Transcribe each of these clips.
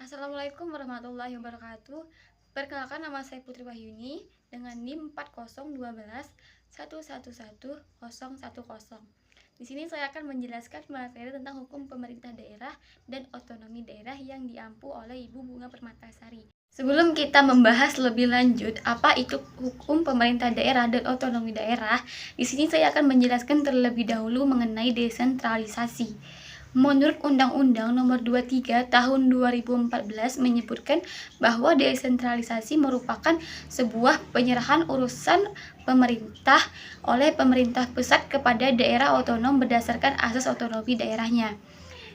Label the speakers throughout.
Speaker 1: Assalamualaikum warahmatullahi wabarakatuh. Perkenalkan, nama saya Putri Wahyuni dengan NIM 4012111111010. Di sini saya akan menjelaskan materi tentang hukum pemerintah daerah dan otonomi daerah yang diampu oleh Ibu Bunga Permatasari. Sebelum kita membahas lebih lanjut apa itu hukum pemerintah daerah dan otonomi daerah, di sini saya akan menjelaskan terlebih dahulu mengenai desentralisasi. Menurut Undang-Undang Nomor 23 Tahun 2014 menyebutkan bahwa desentralisasi merupakan sebuah penyerahan urusan pemerintah oleh pemerintah pusat kepada daerah otonom berdasarkan asas otonomi daerahnya.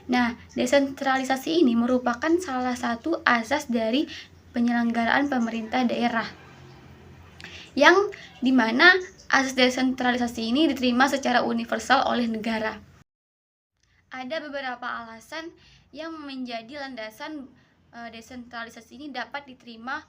Speaker 1: Nah, desentralisasi ini merupakan salah satu asas dari penyelenggaraan pemerintah daerah, yang dimana asas desentralisasi ini diterima secara universal oleh negara. Ada beberapa alasan yang menjadi landasan desentralisasi ini dapat diterima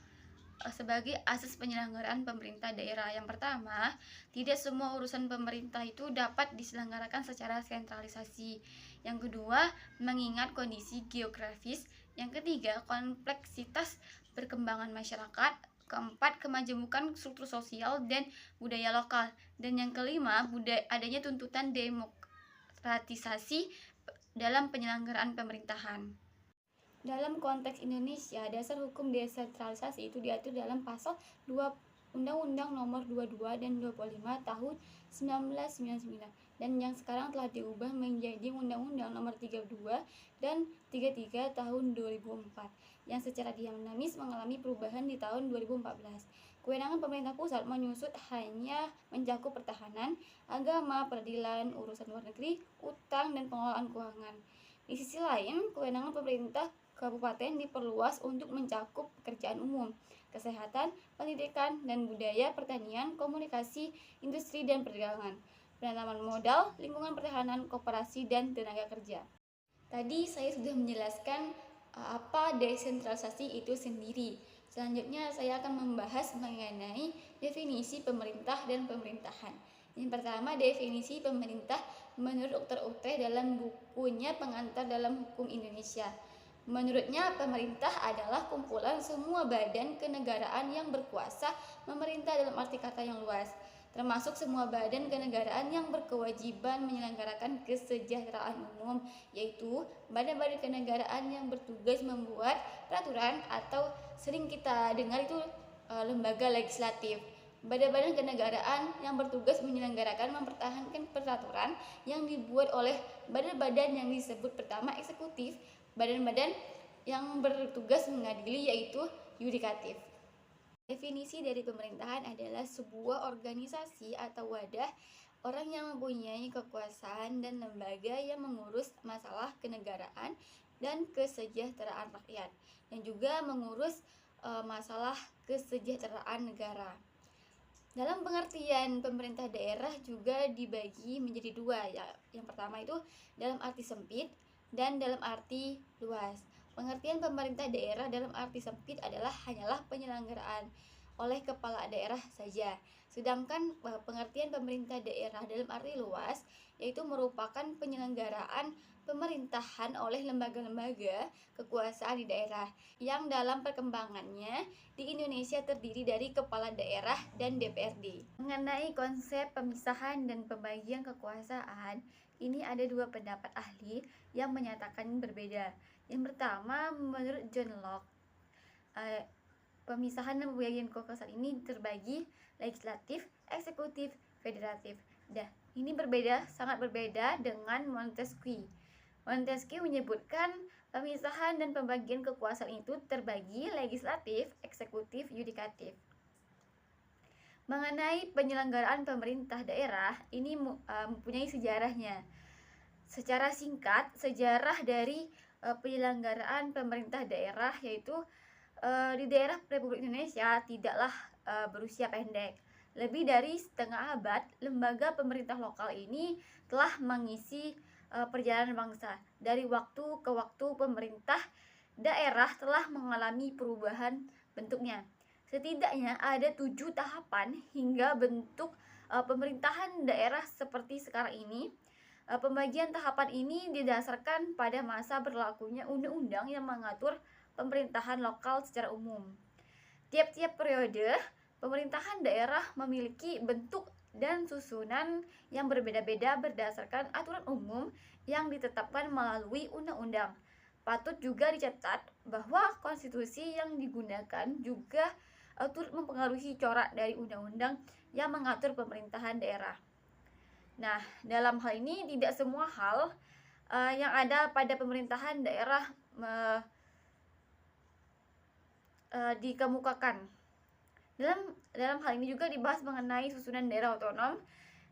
Speaker 1: sebagai asas penyelenggaraan pemerintah daerah. Yang pertama, tidak semua urusan pemerintah itu dapat diselenggarakan secara sentralisasi. Yang kedua, mengingat kondisi geografis. Yang ketiga, kompleksitas perkembangan masyarakat. Keempat, kemajemukan struktur sosial dan budaya lokal. Dan yang kelima, adanya tuntutan demokratisasi dalam penyelenggaraan pemerintahan. Dalam konteks Indonesia, dasar hukum desentralisasi itu diatur dalam pasal 2 Undang-Undang Nomor 22 dan 25 Tahun 1999 dan yang sekarang telah diubah menjadi Undang-Undang Nomor 32 dan 33 Tahun 2004 yang secara dinamis mengalami perubahan di tahun 2014. Kewenangan pemerintah pusat menyusut hanya mencakup pertahanan, agama, peradilan, urusan luar negeri, utang, dan pengelolaan keuangan. Di sisi lain, kewenangan pemerintah kabupaten diperluas untuk mencakup pekerjaan umum, kesehatan, pendidikan, dan budaya, pertanian, komunikasi, industri, dan perdagangan, penanaman modal, lingkungan pertahanan, koperasi, dan tenaga kerja. Tadi saya sudah menjelaskan apa desentralisasi itu sendiri. Selanjutnya saya akan membahas mengenai definisi pemerintah dan pemerintahan. Yang pertama, definisi pemerintah menurut Dr. Utte dalam bukunya Pengantar dalam Hukum Indonesia. Menurutnya, pemerintah adalah kumpulan semua badan kenegaraan yang berkuasa memerintah dalam arti kata yang luas, termasuk semua badan kenegaraan yang berkewajiban menyelenggarakan kesejahteraan umum, yaitu badan-badan kenegaraan yang bertugas membuat peraturan atau sering kita dengar itu lembaga legislatif. Badan-badan kenegaraan yang bertugas menyelenggarakan mempertahankan peraturan yang dibuat oleh badan-badan yang disebut pertama eksekutif, badan-badan yang bertugas mengadili yaitu yudikatif. Definisi dari pemerintahan adalah sebuah organisasi atau wadah orang yang mempunyai kekuasaan dan lembaga yang mengurus masalah kenegaraan dan kesejahteraan rakyat dan juga mengurus masalah kesejahteraan negara. Dalam pengertian pemerintah daerah juga dibagi menjadi dua ya. Yang pertama itu dalam arti sempit dan dalam arti luas. Pengertian pemerintah daerah dalam arti sempit adalah hanyalah penyelenggaraan oleh kepala daerah saja. Sedangkan pengertian pemerintah daerah dalam arti luas yaitu merupakan penyelenggaraan pemerintahan oleh lembaga-lembaga kekuasaan di daerah yang dalam perkembangannya di Indonesia terdiri dari kepala daerah dan DPRD. Mengenai konsep pemisahan dan pembagian kekuasaan, ini ada dua pendapat ahli yang menyatakan berbeda. Yang pertama, menurut John Locke, pemisahan dan pembagian kekuasaan ini terbagi legislatif, eksekutif, federatif. Ini berbeda, sangat berbeda dengan Montesquieu. Montesquieu menyebutkan pemisahan dan pembagian kekuasaan itu terbagi legislatif, eksekutif, yudikatif. Mengenai penyelenggaraan pemerintah daerah, ini mempunyai sejarahnya. Secara singkat, sejarah dari penyelenggaraan pemerintah daerah yaitu di daerah Republik Indonesia tidaklah berusia pendek. Lebih dari setengah abad, lembaga pemerintah lokal ini telah mengisi perjalanan bangsa. Dari waktu ke waktu pemerintah daerah telah mengalami perubahan bentuknya. Setidaknya ada 7 tahapan hingga bentuk pemerintahan daerah seperti sekarang ini. Pembagian tahapan ini didasarkan pada masa berlakunya undang-undang yang mengatur pemerintahan lokal secara umum. Tiap-tiap periode, pemerintahan daerah memiliki bentuk dan susunan yang berbeda-beda berdasarkan aturan umum yang ditetapkan melalui undang-undang. Patut juga dicatat bahwa konstitusi yang digunakan juga turut mempengaruhi corak dari undang-undang yang mengatur pemerintahan daerah. Nah, dalam hal ini tidak semua hal yang ada pada pemerintahan daerah dikemukakan. Dalam hal ini juga dibahas mengenai susunan daerah otonom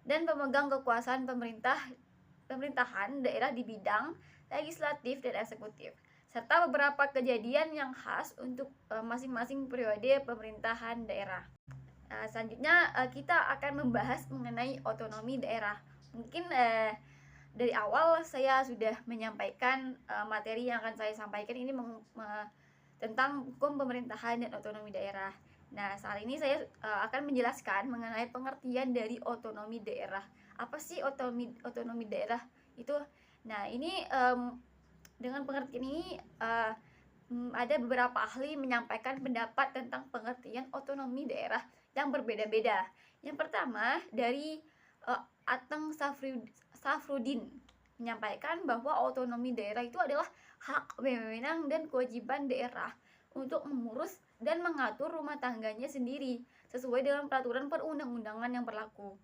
Speaker 1: dan pemegang kekuasaan pemerintahan daerah di bidang legislatif dan eksekutif, serta beberapa kejadian yang khas untuk masing-masing periode pemerintahan daerah. Selanjutnya kita akan membahas mengenai otonomi daerah. Mungkin dari awal saya sudah menyampaikan materi yang akan saya sampaikan ini tentang hukum pemerintahan dan otonomi daerah. Nah, saat ini saya akan menjelaskan mengenai pengertian dari otonomi daerah. Apa sih otonomi daerah itu? Nah, ini dengan pengertian ini ada beberapa ahli menyampaikan pendapat tentang pengertian otonomi daerah yang berbeda-beda. Yang pertama dari Ateng Safruddin menyampaikan bahwa otonomi daerah itu adalah hak, wewenang, dan kewajiban daerah untuk mengurus dan mengatur rumah tangganya sendiri sesuai dengan peraturan perundang-undangan yang berlaku.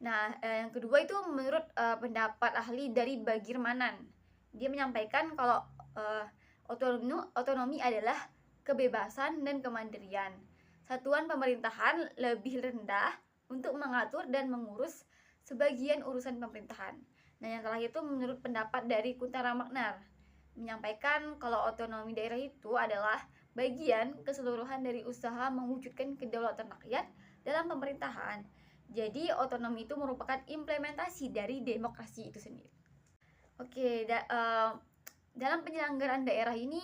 Speaker 1: Nah, yang kedua itu menurut pendapat ahli dari Bagirmanan. Dia menyampaikan kalau otonomi adalah kebebasan dan kemandirian. Satuan pemerintahan lebih rendah untuk mengatur dan mengurus sebagian urusan pemerintahan. Nah, yang terakhir itu menurut pendapat dari Kuntara Magnar menyampaikan kalau otonomi daerah itu adalah bagian keseluruhan dari usaha mewujudkan kedaulatan rakyat dalam pemerintahan. Jadi otonomi itu merupakan implementasi dari demokrasi itu sendiri. Oke, dalam penyelenggaraan daerah ini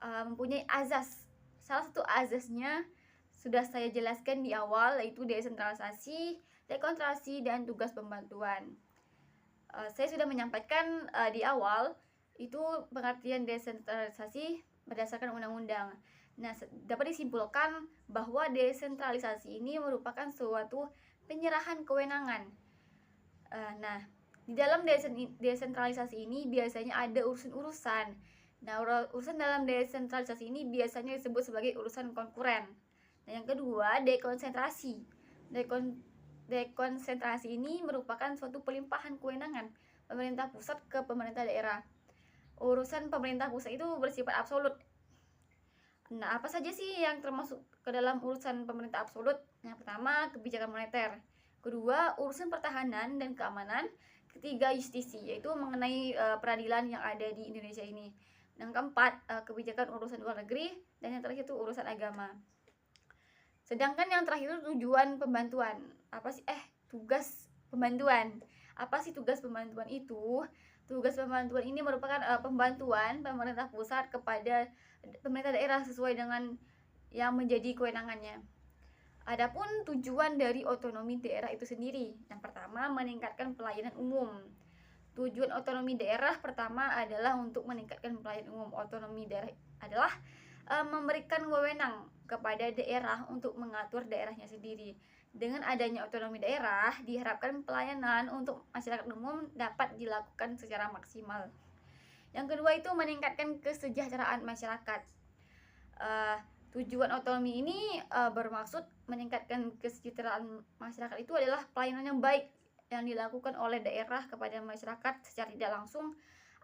Speaker 1: mempunyai azas. Salah satu azasnya sudah saya jelaskan di awal, yaitu desentralisasi, dekonsentrasi, dan tugas pembantuan. Saya sudah menyampaikan di awal itu pengertian desentralisasi berdasarkan undang-undang. Nah, dapat disimpulkan bahwa desentralisasi ini merupakan suatu penyerahan kewenangan. Nah, di dalam desentralisasi ini biasanya ada urusan-urusan. Nah, urusan dalam desentralisasi ini biasanya disebut sebagai urusan konkuren. Nah, yang kedua, dekonsentrasi. Dekonsentrasi ini merupakan suatu pelimpahan kewenangan pemerintah pusat ke pemerintah daerah. Urusan pemerintah pusat itu bersifat absolut. Nah, apa saja sih yang termasuk ke dalam urusan pemerintah absolut? Yang pertama, kebijakan moneter. Kedua, urusan pertahanan dan keamanan. Ketiga, justisi, yaitu mengenai peradilan yang ada di Indonesia ini. Yang keempat, kebijakan urusan luar negeri. Dan yang terakhir itu urusan agama. Sedangkan yang terakhir itu tujuan pembantuan. Tugas pembantuan. Apa sih tugas pembantuan itu? Tugas pembantuan ini merupakan pembantuan pemerintah pusat kepada pemerintah daerah sesuai dengan yang menjadi kewenangannya. Adapun tujuan dari otonomi daerah itu sendiri, yang pertama meningkatkan pelayanan umum. Tujuan otonomi daerah pertama adalah untuk meningkatkan pelayanan umum. Otonomi daerah adalah memberikan wewenang kepada daerah untuk mengatur daerahnya sendiri. Dengan adanya otonomi daerah, diharapkan pelayanan untuk masyarakat umum dapat dilakukan secara maksimal. Yang kedua itu meningkatkan kesejahteraan masyarakat. Tujuan otonomi ini bermaksud meningkatkan kesejahteraan masyarakat itu adalah pelayanan yang baik yang dilakukan oleh daerah kepada masyarakat secara tidak langsung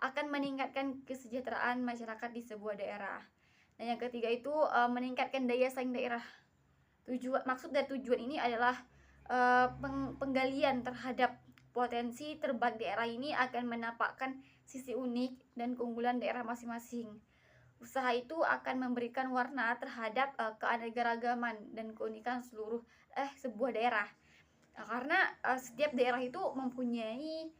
Speaker 1: akan meningkatkan kesejahteraan masyarakat di sebuah daerah. Dan yang ketiga itu meningkatkan daya saing daerah. Maksud dari tujuan ini adalah penggalian terhadap potensi terbaik daerah ini akan menampakkan sisi unik dan keunggulan daerah masing-masing. Usaha itu akan memberikan warna terhadap keanekaragaman dan keunikan sebuah daerah. Karena setiap daerah itu mempunyai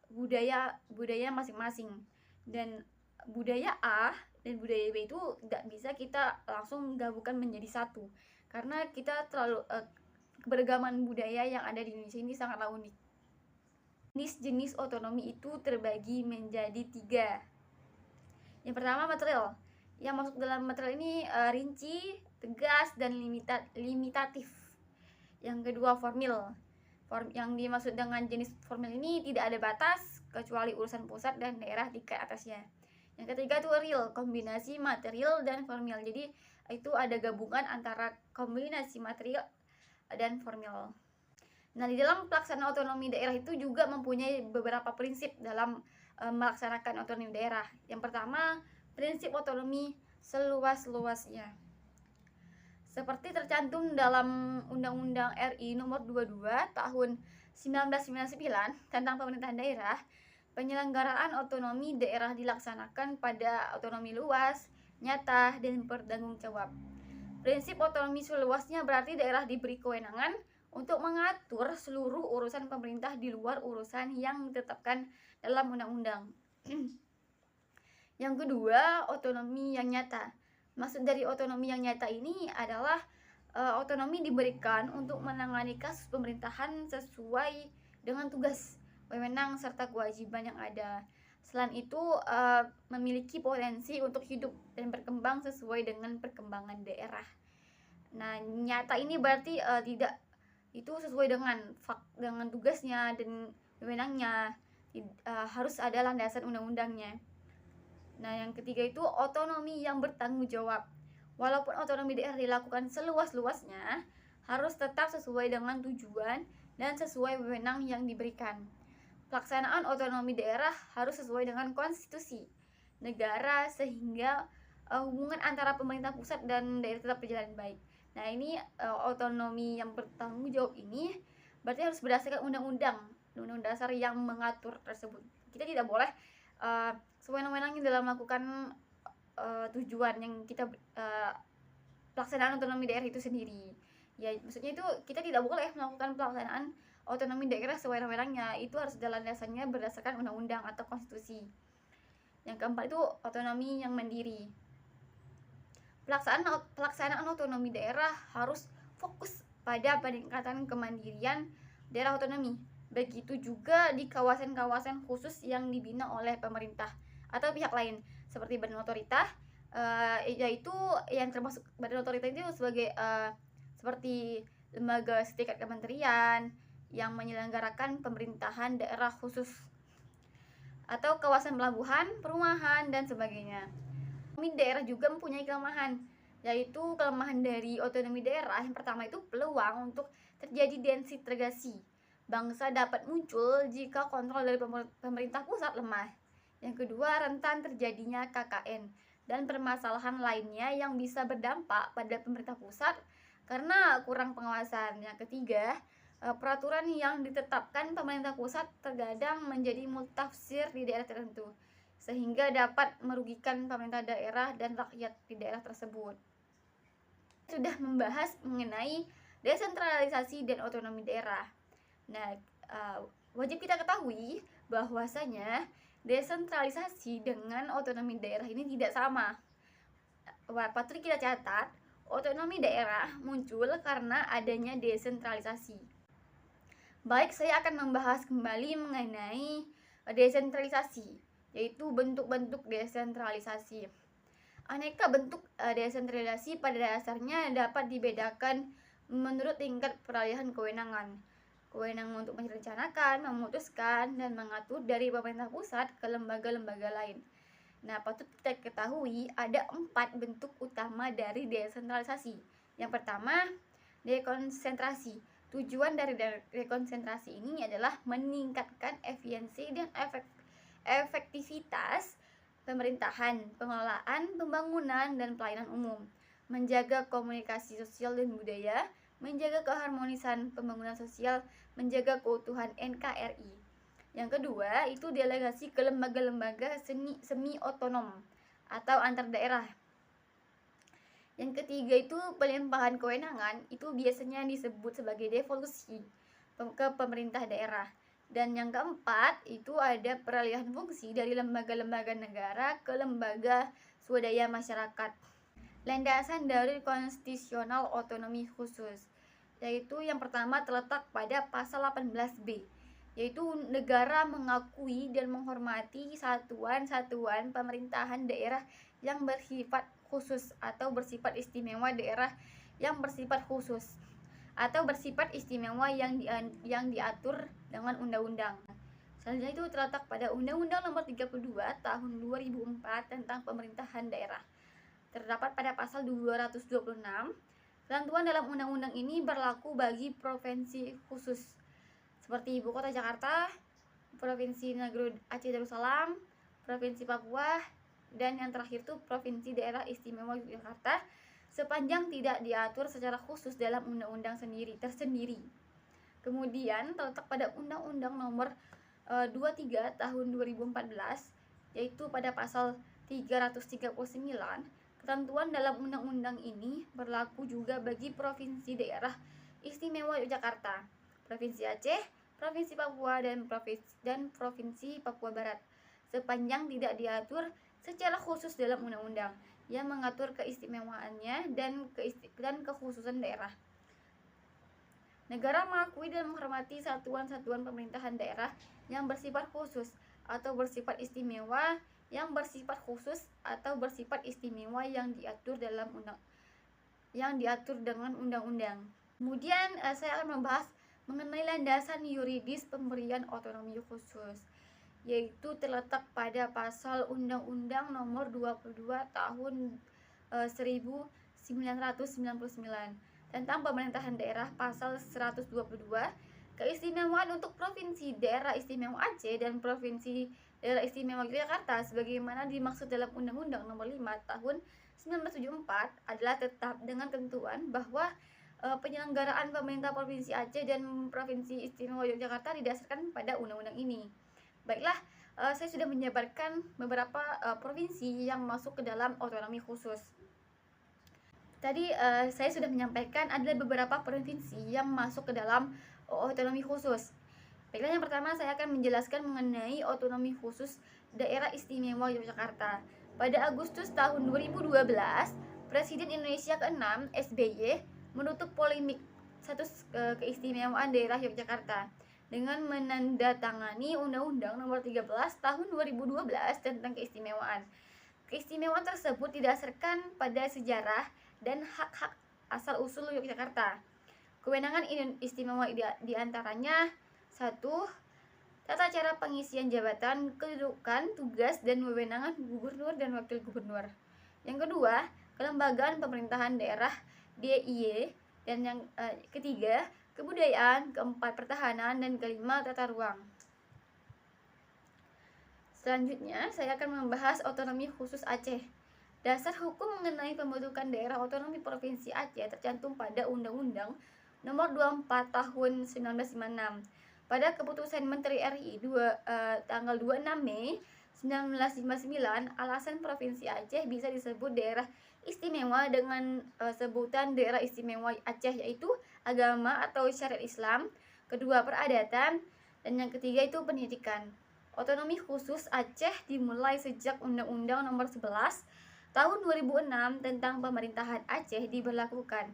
Speaker 1: budaya masing-masing, dan budaya A dan budaya B itu tidak bisa kita langsung gabungkan menjadi satu, karena kita terlalu keberagaman budaya yang ada di Indonesia ini sangatlah unik. Jenis-jenis otonomi itu terbagi menjadi 3. Yang pertama, material. Yang masuk dalam material ini rinci, tegas, dan limitatif. Yang kedua, formil. Yang dimaksud dengan jenis formil ini tidak ada batas kecuali urusan pusat dan daerah tingkat atasnya. Yang ketiga itu real, kombinasi material dan formil. Jadi itu ada gabungan antara kombinasi material dan formil. Nah, di dalam pelaksanaan otonomi daerah itu juga mempunyai beberapa prinsip dalam melaksanakan otonomi daerah. Yang pertama, prinsip otonomi seluas-luasnya. Seperti tercantum dalam Undang-Undang RI Nomor 22 Tahun 1999 tentang pemerintahan daerah, penyelenggaraan otonomi daerah dilaksanakan pada otonomi luas, nyata, dan bertanggung jawab. Prinsip otonomi seluasnya berarti daerah diberi kewenangan untuk mengatur seluruh urusan pemerintah di luar urusan yang ditetapkan dalam undang-undang. Yang kedua, otonomi yang nyata. Maksud dari otonomi yang nyata ini adalah otonomi diberikan untuk menangani kasus pemerintahan sesuai dengan tugas, wewenang, serta kewajiban yang ada. Selain itu, memiliki potensi untuk hidup dan berkembang sesuai dengan perkembangan daerah. Nah, nyata ini berarti tidak itu sesuai dengan tugasnya dan wewenangnya, harus ada landasan undang-undangnya. Nah, yang ketiga itu otonomi yang bertanggung jawab. Walaupun otonomi daerah dilakukan seluas-luasnya, harus tetap sesuai dengan tujuan dan sesuai wewenang yang diberikan. Pelaksanaan otonomi daerah harus sesuai dengan konstitusi negara sehingga hubungan antara pemerintah pusat dan daerah tetap berjalan baik. Nah, ini otonomi yang bertanggung jawab ini berarti harus berdasarkan undang-undang dasar yang mengatur tersebut. Kita tidak boleh sewenang-wenangnya dalam melakukan tujuan yang kita pelaksanaan otonomi daerah itu sendiri. Ya, maksudnya itu kita tidak boleh melakukan pelaksanaan otonomi daerah sewenang-wenangnya. Itu harus jalan dasarnya berdasarkan undang-undang atau konstitusi. Yang keempat itu otonomi yang mandiri. Pelaksanaan otonomi daerah harus fokus pada peningkatan kemandirian daerah otonomi. Begitu juga di kawasan-kawasan khusus yang dibina oleh pemerintah atau pihak lain seperti badan otorita, yaitu yang termasuk badan otorita itu sebagai seperti lembaga setingkat kementerian yang menyelenggarakan pemerintahan daerah khusus atau kawasan pelabuhan, perumahan, dan sebagainya. Otonomi daerah juga mempunyai kelemahan, yaitu kelemahan dari otonomi daerah. Yang pertama itu peluang untuk terjadi densifikasi bangsa dapat muncul jika kontrol dari pemerintah pusat lemah. Yang kedua, rentan terjadinya KKN dan permasalahan lainnya yang bisa berdampak pada pemerintah pusat karena kurang pengawasan. Yang ketiga, peraturan yang ditetapkan pemerintah pusat terkadang menjadi multitafsir di daerah tertentu, sehingga dapat merugikan pemerintah daerah dan rakyat di daerah tersebut. Sudah membahas mengenai desentralisasi dan otonomi daerah. Nah, wajib kita ketahui bahwasanya desentralisasi dengan otonomi daerah ini tidak sama. Patut kita catat, otonomi daerah muncul karena adanya desentralisasi. Baik, saya akan membahas kembali mengenai desentralisasi, yaitu bentuk-bentuk desentralisasi. Aneka bentuk desentralisasi pada dasarnya dapat dibedakan menurut tingkat peralihan kewenangan. Kewenangan untuk merencanakan, memutuskan, dan mengatur dari pemerintah pusat ke lembaga-lembaga lain. Nah, patut kita ketahui ada 4 bentuk utama dari desentralisasi. Yang pertama, dekonsentrasi. Tujuan dari dekonsentrasi ini adalah meningkatkan efisiensi dan efektivitas pemerintahan, pengelolaan, pembangunan, dan pelayanan umum, menjaga komunikasi sosial dan budaya, menjaga keharmonisan pembangunan sosial, menjaga keutuhan NKRI. Yang kedua, itu delegasi ke lembaga-lembaga semi otonom atau antar daerah. Yang ketiga itu pelimpahan kewenangan, itu biasanya disebut sebagai devolusi ke pemerintah daerah. Dan yang keempat itu ada peralihan fungsi dari lembaga-lembaga negara ke lembaga swadaya masyarakat. Landasan dari konstitusional otonomi khusus, yaitu yang pertama terletak pada pasal 18B. yaitu negara mengakui dan menghormati satuan-satuan pemerintahan daerah yang bersifat khusus atau bersifat istimewa daerah yang bersifat khusus atau bersifat istimewa yang diatur dengan undang-undang. Selanjutnya itu terletak pada Undang-Undang Nomor 32 Tahun 2004 tentang Pemerintahan Daerah. Terdapat pada pasal 226, ketentuan dalam undang-undang ini berlaku bagi provinsi khusus seperti Ibu Kota Jakarta, Provinsi Negeri Aceh Darussalam, Provinsi Papua, dan yang terakhir itu Provinsi Daerah Istimewa Yogyakarta, sepanjang tidak diatur secara khusus dalam undang-undang tersendiri. Kemudian terletak pada Undang-Undang Nomor 23 Tahun 2014, yaitu pada pasal 339, ketentuan dalam undang-undang ini berlaku juga bagi Provinsi Daerah Istimewa Yogyakarta, Provinsi Aceh, Provinsi Papua, dan Provinsi Papua Barat, sepanjang tidak diatur secara khusus dalam undang-undang yang mengatur keistimewaannya dan kekhususan daerah. Negara mengakui dan menghormati satuan-satuan pemerintahan daerah yang bersifat khusus atau bersifat istimewa, yang bersifat khusus atau bersifat istimewa yang diatur dengan undang-undang. Kemudian saya akan membahas mengenai landasan yuridis pemberian otonomi khusus, yaitu terletak pada pasal Undang-Undang Nomor 22 Tahun 1999 tentang pemerintahan daerah, pasal 122, keistimewaan untuk Provinsi Daerah Istimewa Aceh dan Provinsi Daerah Istimewa Yogyakarta sebagaimana dimaksud dalam Undang-Undang Nomor 5 Tahun 1974 adalah tetap dengan ketentuan bahwa penyelenggaraan pemerintah Provinsi Aceh dan Provinsi Istimewa Yogyakarta didasarkan pada undang-undang ini. Baiklah, saya sudah menjabarkan beberapa provinsi yang masuk ke dalam otonomi khusus. Tadi saya sudah menyampaikan ada beberapa provinsi yang masuk ke dalam otonomi khusus. Baiklah, yang pertama saya akan menjelaskan mengenai otonomi khusus Daerah Istimewa Yogyakarta. Pada Agustus tahun 2012, Presiden Indonesia ke-6 SBY menutup polemik status keistimewaan daerah Yogyakarta dengan menandatangani Undang-Undang Nomor 13 Tahun 2012 tentang keistimewaan. Keistimewaan tersebut didasarkan pada sejarah dan hak-hak asal-usul Yogyakarta. Kewenangan istimewa diantaranya: 1. Tata cara pengisian jabatan, kedudukan, tugas, dan wewenang gubernur dan wakil gubernur. Yang kedua, kelembagaan pemerintahan daerah DIY. Dan yang ketiga, kebudayaan. Keempat, pertahanan. Dan kelima, tata ruang. Selanjutnya, saya akan membahas otonomi khusus Aceh. Dasar hukum mengenai pembentukan daerah otonomi Provinsi Aceh tercantum pada Undang-Undang Nomor 24 Tahun 1956. Pada keputusan Menteri RI tanggal 26 Mei 1959, alasan Provinsi Aceh bisa disebut daerah istimewa dengan sebutan daerah istimewa Aceh, yaitu agama atau syariat Islam, kedua peradatan, dan yang ketiga itu pendidikan. Otonomi khusus Aceh dimulai sejak Undang-Undang Nomor 11 Tahun 2006 tentang pemerintahan Aceh diberlakukan.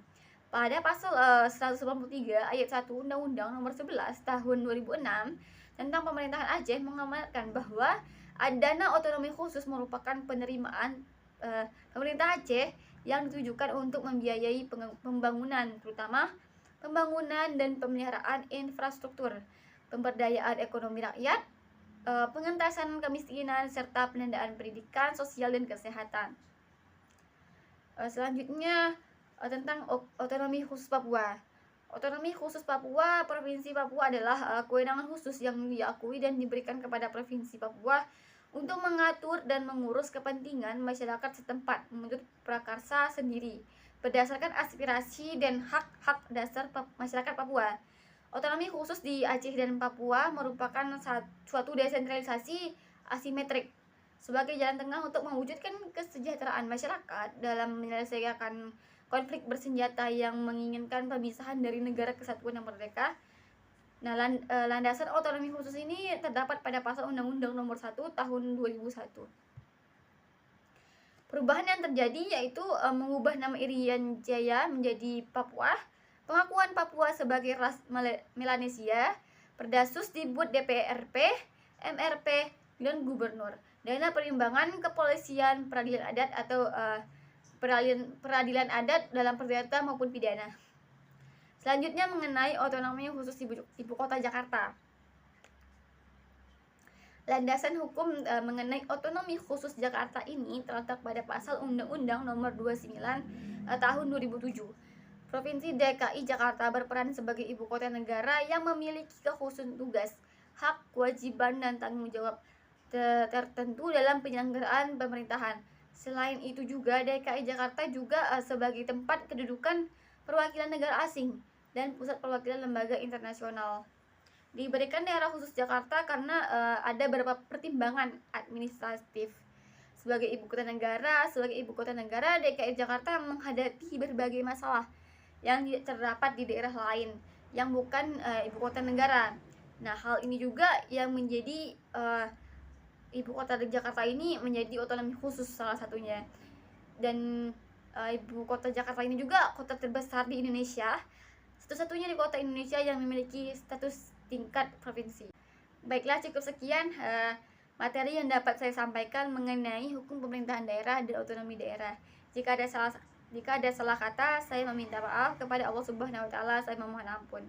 Speaker 1: Pada pasal 183 ayat 1 Undang-Undang Nomor 11 Tahun 2006 tentang pemerintahan Aceh mengamanatkan bahwa dana otonomi khusus merupakan penerimaan pemerintah Aceh yang ditujukan untuk membiayai pembangunan, terutama pembangunan dan pemeliharaan infrastruktur, pemberdayaan ekonomi rakyat, pengentasan kemiskinan, serta pendanaan pendidikan, sosial, dan kesehatan. Selanjutnya tentang otonomi khusus Papua. Otonomi khusus Papua, Provinsi Papua adalah kewenangan khusus yang diakui dan diberikan kepada Provinsi Papua untuk mengatur dan mengurus kepentingan masyarakat setempat menurut prakarsa sendiri berdasarkan aspirasi dan hak-hak dasar masyarakat Papua. Otonomi khusus di Aceh dan Papua merupakan suatu desentralisasi asimetrik sebagai jalan tengah untuk mewujudkan kesejahteraan masyarakat dalam menyelesaikan konflik bersenjata yang menginginkan pemisahan dari negara kesatuan yang merdeka. Nah, landasan otonomi khusus ini terdapat pada pasal Undang-Undang Nomor 1 Tahun 2001. Perubahan yang terjadi yaitu mengubah nama Irian Jaya menjadi Papua, pengakuan Papua sebagai ras Melanesia, Perdasus dibuat DPRP, MRP, dan gubernur. Dana perimbangan kepolisian, peradilan adat atau peradilan adat dalam perdata maupun pidana. Selanjutnya mengenai otonomi khusus ibu kota Jakarta. Landasan hukum mengenai otonomi khusus Jakarta ini terletak pada pasal Undang-Undang Nomor 29 tahun 2007. Provinsi DKI Jakarta berperan sebagai ibu kota negara yang memiliki kekhususan tugas, hak, kewajiban, dan tanggung jawab tertentu dalam penyelenggaraan pemerintahan. Selain itu juga DKI Jakarta juga sebagai tempat kedudukan perwakilan negara asing dan pusat perwakilan lembaga internasional. Diberikan daerah khusus Jakarta karena ada beberapa pertimbangan administratif. Sebagai ibu kota negara, DKI Jakarta menghadapi berbagai masalah yang tidak terdapat di daerah lain yang bukan ibu kota negara. Nah, hal ini juga yang menjadi ibu kota Jakarta ini menjadi otonomi khusus salah satunya. Dan ibu kota Jakarta ini juga kota terbesar di Indonesia, satu-satunya di kota Indonesia yang memiliki status tingkat provinsi. Baiklah, cukup sekian materi yang dapat saya sampaikan mengenai hukum pemerintahan daerah dan otonomi daerah. Jika ada salah kata, saya meminta maaf kepada Allah Subhanahu wa taala, saya memohon ampun.